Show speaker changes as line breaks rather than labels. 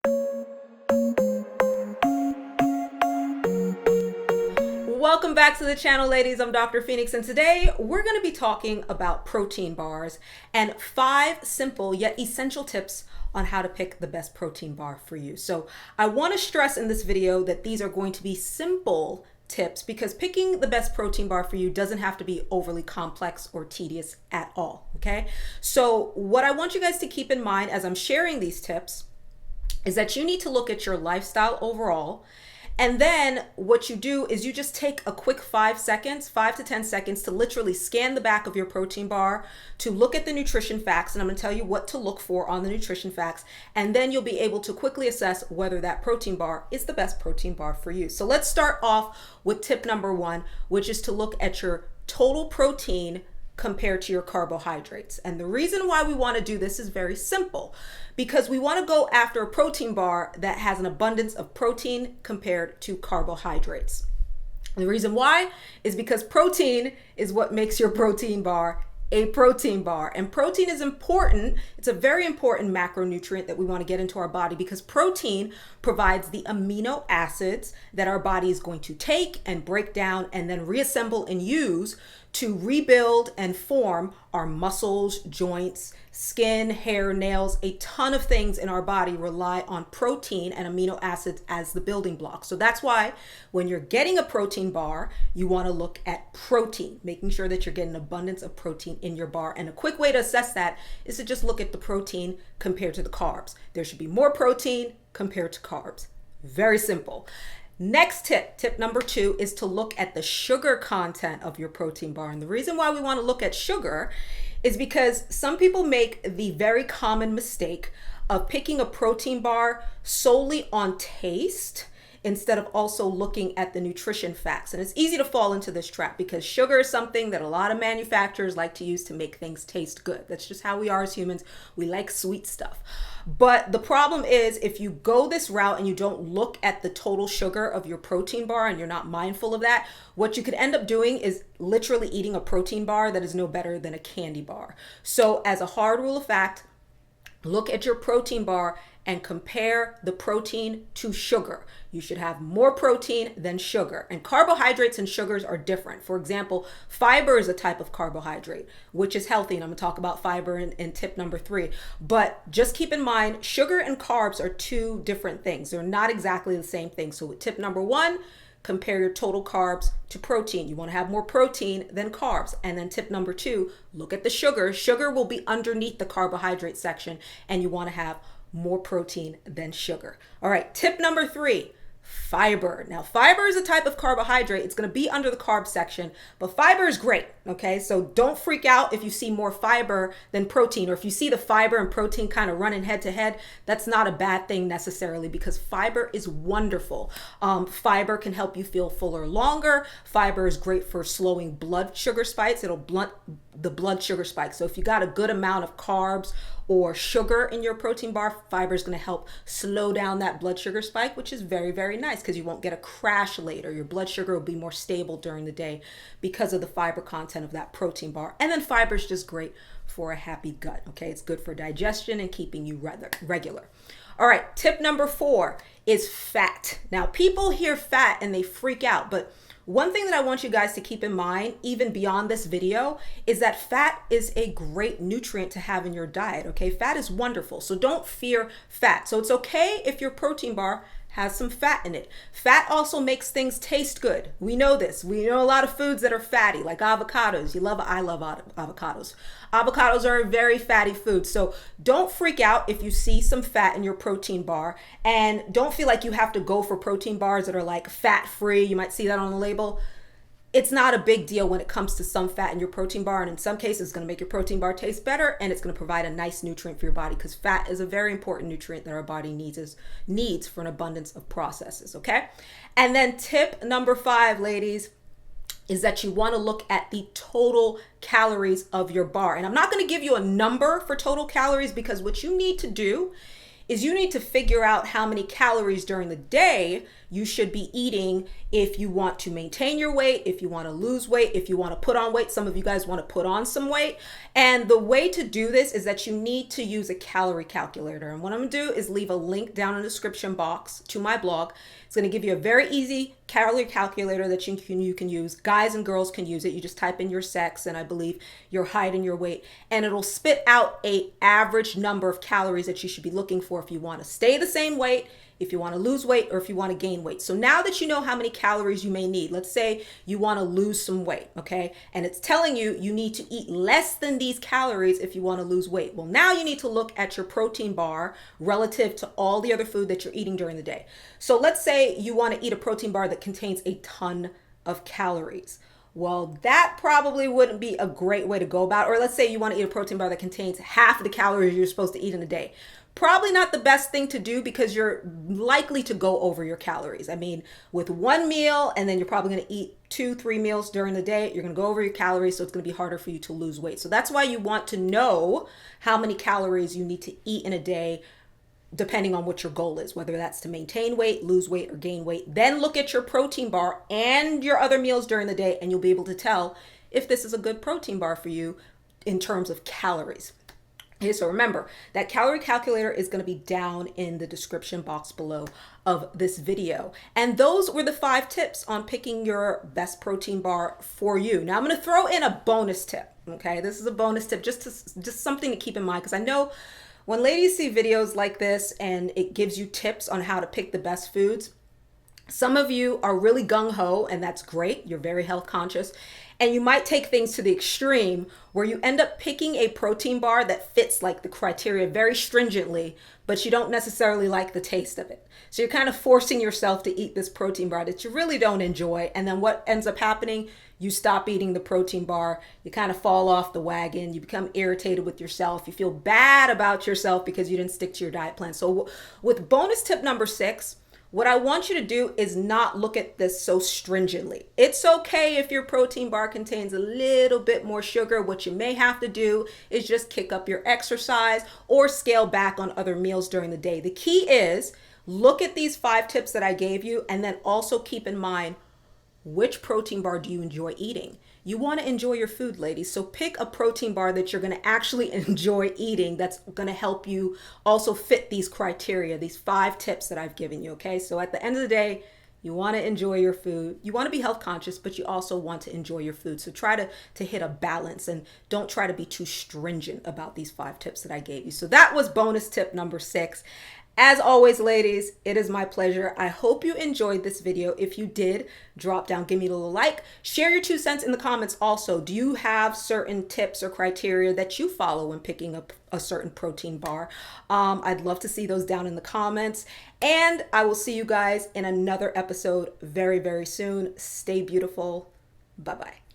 Welcome back to the channel, ladies. I'm Dr. Phoenix, and today we're going to be talking about protein bars and 5 simple yet essential tips on how to pick the best protein bar for you. So I want to stress in this video that these are going to be simple tips because picking the best protein bar for you doesn't have to be overly complex or tedious at all, okay? So what I want you guys to keep in mind as I'm sharing these tips is that you need to look at your lifestyle overall. And then what you do is you just take a quick 5 to 10 seconds to literally scan the back of your protein bar to look at the nutrition facts. And I'm going to tell you what to look for on the nutrition facts. And then you'll be able to quickly assess whether that protein bar is the best protein bar for you. So let's start off with tip number 1, which is to look at your total protein compared to your carbohydrates. And the reason why we want to do this is very simple, because we want to go after a protein bar that has an abundance of protein compared to carbohydrates. And the reason why is because protein is what makes your protein bar a protein bar. And protein is important. It's a very important macronutrient that we want to get into our body because protein provides the amino acids that our body is going to take and break down and then reassemble and use to rebuild and form our muscles, joints, skin, hair, nails. A ton of things in our body rely on protein and amino acids as the building blocks. So that's why when you're getting a protein bar, you want to look at protein, making sure that you're getting an abundance of protein in your bar. And a quick way to assess that is to just look at the protein compared to the carbs. There should be more protein compared to carbs. Very simple. Next tip number 2, is to look at the sugar content of your protein bar. And the reason why we want to look at sugar is because some people make the very common mistake of picking a protein bar solely on taste instead of also looking at the nutrition facts. And it's easy to fall into this trap because sugar is something that a lot of manufacturers like to use to make things taste good. That's just how we are as humans. We like sweet stuff. But the problem is if you go this route and you don't look at the total sugar of your protein bar and you're not mindful of that, what you could end up doing is literally eating a protein bar that is no better than a candy bar. So as a hard rule of fact, look at your protein bar and compare the protein to sugar. You should have more protein than sugar. And carbohydrates and sugars are different. For example, fiber is a type of carbohydrate, which is healthy. And I'm going to talk about fiber in tip number 3. But just keep in mind, sugar and carbs are 2 different things. They're not exactly the same thing. So with tip number 1, compare your total carbs to protein. You want to have more protein than carbs. And then tip number 2, look at the sugar. Sugar will be underneath the carbohydrate section, and you want to have more protein than sugar. All right, tip number 3, fiber. Now, fiber is a type of carbohydrate. It's going to be under the carb section, but fiber is great, okay? So don't freak out if you see more fiber than protein, or if you see the fiber and protein kind of running head to head. That's not a bad thing necessarily because fiber is wonderful. Fiber can help you feel fuller longer. Fiber is great for slowing blood sugar spikes. It'll blunt the blood sugar spike. So if you got a good amount of carbs or sugar in your protein bar, fiber is going to help slow down that blood sugar spike, which is very, very nice because you won't get a crash later. Your blood sugar will be more stable during the day because of the fiber content of that protein bar. And then fiber is just great for a happy gut, okay? It's good for digestion and keeping you regular. All right, tip number 4 is fat. Now, people hear fat and they freak out, but one thing that I want you guys to keep in mind, even beyond this video, is that fat is a great nutrient to have in your diet, okay? Fat is wonderful, so don't fear fat. So it's okay if your protein bar has some fat in it. Fat also makes things taste good. We know this. We know a lot of foods that are fatty, like avocados. I love avocados. Avocados are a very fatty food. So don't freak out if you see some fat in your protein bar, and don't feel like you have to go for protein bars that are like fat-free. You might see that on the label. It's not a big deal when it comes to some fat in your protein bar, and in some cases it's going to make your protein bar taste better, and it's going to provide a nice nutrient for your body because fat is a very important nutrient that our body needs for an abundance of processes, okay? And then tip number 5, ladies, is that you want to look at the total calories of your bar. And I'm not going to give you a number for total calories because what you need to do is you need to figure out how many calories during the day you should be eating if you want to maintain your weight, if you want to lose weight, if you want to put on weight. Some of you guys want to put on some weight. And the way to do this is that you need to use a calorie calculator. And what I'm going to do is leave a link down in the description box to my blog. It's going to give you a very easy calorie calculator that you can use. Guys and girls can use it. You just type in your sex and I believe your height and your weight, and it'll spit out a average number of calories that you should be looking for if you want to stay the same weight, if you want to lose weight, or if you want to gain weight. So now that you know how many calories you may need, let's say you want to lose some weight, okay? And it's telling you you need to eat less than these calories if you want to lose weight. Well, now you need to look at your protein bar relative to all the other food that you're eating during the day. So let's say you want to eat a protein bar that contains a ton of calories. Well, that probably wouldn't be a great way to go about it. Or let's say you want to eat a protein bar that contains half of the calories you're supposed to eat in a day. Probably not the best thing to do because you're likely to go over your calories. I mean, with one meal and then you're probably going to eat 2-3 meals during the day, you're going to go over your calories, so it's going to be harder for you to lose weight. So that's why you want to know how many calories you need to eat in a day depending on what your goal is, whether that's to maintain weight, lose weight, or gain weight. Then look at your protein bar and your other meals during the day, and you'll be able to tell if this is a good protein bar for you in terms of calories. Okay, so remember, that calorie calculator is going to be down in the description box below of this video. And those were the 5 tips on picking your best protein bar for you. Now I'm going to throw in a bonus tip. Okay, this is a bonus tip, just something to keep in mind, because I know when ladies see videos like this and it gives you tips on how to pick the best foods, some of you are really gung-ho, and that's great. You're very health conscious. And you might take things to the extreme where you end up picking a protein bar that fits like the criteria very stringently, but you don't necessarily like the taste of it. So you're kind of forcing yourself to eat this protein bar that you really don't enjoy. And then what ends up happening? You stop eating the protein bar. You kind of fall off the wagon. You become irritated with yourself. You feel bad about yourself because you didn't stick to your diet plan. So with bonus tip number 6, what I want you to do is not look at this so stringently. It's okay if your protein bar contains a little bit more sugar. What you may have to do is just kick up your exercise or scale back on other meals during the day. The key is look at these 5 tips that I gave you, and then also keep in mind, which protein bar do you enjoy eating? You want to enjoy your food, ladies. So pick a protein bar that you're going to actually enjoy eating, that's going to help you also fit these criteria, these 5 tips that I've given you, okay? So at the end of the day, you want to enjoy your food. You want to be health conscious, but you also want to enjoy your food. So try to hit a balance, and don't try to be too stringent about these 5 tips that I gave you. So that was bonus tip number 6. As always, ladies, it is my pleasure. I hope you enjoyed this video. If you did, drop down, give me a little like, share your 2 cents in the comments. Also, do you have certain tips or criteria that you follow when picking up a certain protein bar? I'd love to see those down in the comments. And I will see you guys in another episode very, very soon. Stay beautiful. Bye-bye.